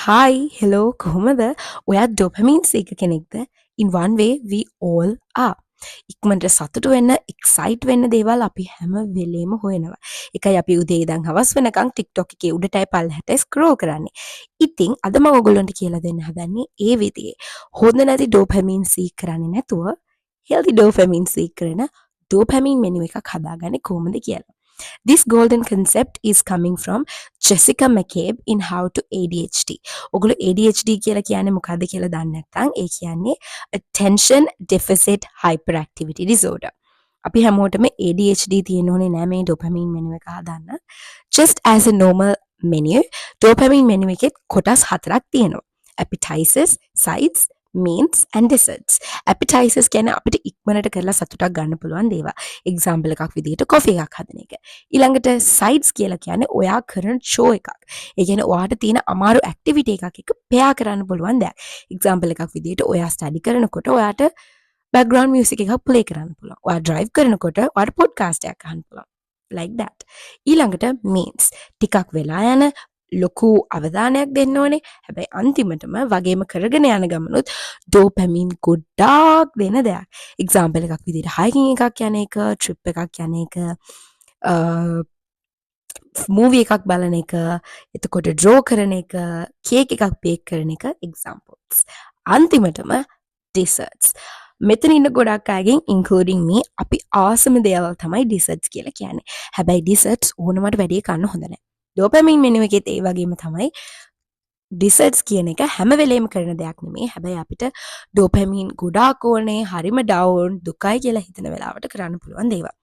Hi, hello, කොහොමද? ඔයා dopamine සීක කෙනෙක්ද? In one way we all are. ඉක්මනට සතුටු වෙන්න, එක්සයිට් වෙන්න දේවල් අපි හැම වෙලේම හොයනවා. ඒකයි අපි උදේ ඉඳන් හවස් වෙනකන් TikTok එකේ උඩටයි පල්ලෙහාටයි ස්ක්‍රෝල් කරන්නේ. ඉතින් අද මම ඔයගොල්ලන්ට කියලා දෙන්න හදන්නේ ඒ විදිහේ හොඳ නැති ඩොපමින් සීක් කරන්නේ නැතුව healthy dopamine සීක් කරන ඩොපමින් මෙනු එකක් හදාගන්නේ කොහොමද කියලා. This golden concept is coming from Jessica McCabe in How to ADHD. ඔගොල්ලෝ ADHD කියලා කියන්නේ මොකද්ද කියලා දන්නේ නැත්නම් ඒ කියන්නේ attention deficit hyperactivity disorder. අපි හැමෝටම ADHD තියෙන්න ඕනේ නෑ මේ dopamine menu එක හදන්න. Just as a normal menu, dopamine menu එකේ කොටස් හතරක් තියෙනවා. Appetizers, sides, means and desserts. Appetizers කියන්නේ අපිට ඉක්මනට කරලා සතුටක් ගන්න පුළුවන් දේවල්. එක්සැම්පල් එකක් විදිහට කොෆි එකක් හදන එක. ඊළඟට sides කියලා කියන්නේ ඔයා කරන show එකක්. ඒ කියන්නේ ඔයාට තියෙන අමාරු activity එකක් එක pair කරන්න පුළුවන් දෙයක්. එක්සැම්පල් එකක් විදිහට ඔයා study කරනකොට ඔයාට background music එකක් play කරන්න පුළුවන්. ඔයා drive කරනකොට ඔයාට podcast එකක් අහන්න පුළුවන්. Like that. ඊළඟට means ටිකක් වෙලා යන ලොකු අවධානයක් දෙන්න ඕනේ. හැබැයි අන්තිමටම වගේම කරගෙන යන ගමනොත් ඩෝපමින් ගොඩාක් දෙන දෙයක්. එක්සැම්පල් එකක් විදිහට hiking එකක් යන එක, trip එකක් යන එක, මූවි එකක් බලන එක, එතකොට draw කරන එක, කේක් එකක් බේක් කරන එක examples. අන්තිමටම desserts. මෙතන ඉන්න ගොඩක් අයගෙන් including me අපි ආසම දේවල් තමයි desserts කියලා කියන්නේ. හැබැයි desserts ඕනමට වැඩි කන්න හොඳ නැහැ. ඩොපමින් මෙනු එකෙත් ඒ වගේම තමයි ඩිසර්ට්ස් කියන එක හැම වෙලේම කරන දෙයක් නෙමෙයි. හැබැයි අපිට ඩොපමින් ගොඩාක් ඕනේ, හරිම ඩවුන්, දුකයි කියලා හිතන වෙලාවට කරන්න පුළුවන් දේවල්.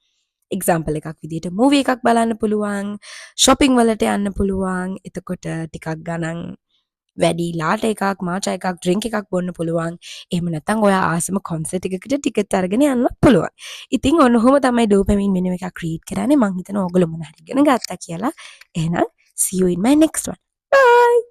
එක්සැම්පල් එකක් විදිහට මූවි එකක් බලන්න පුළුවන්, shopping වලට යන්න පුළුවන්, එතකොට ටිකක් ගණන් වැඩි ලාට එකක්, මාචා එකක්, ඩ්‍රින්ක් එකක් බොන්න පුළුවන්. එහෙම නැත්නම් ඔයා ආසම කොන්සර්ට් එකකට ටිකට් අරගෙන යන්න පුළුවන්. ඉතින් ඔන්නෝම තමයි ඩොපමින් මෙනු එකක් ක්‍රියේට් කරන්නේ. මං හිතනවා ඔයගොල්ලෝ මොන හරි ඉගෙන ගත්තා කියලා. එහෙනම් see you in my next one. Bye.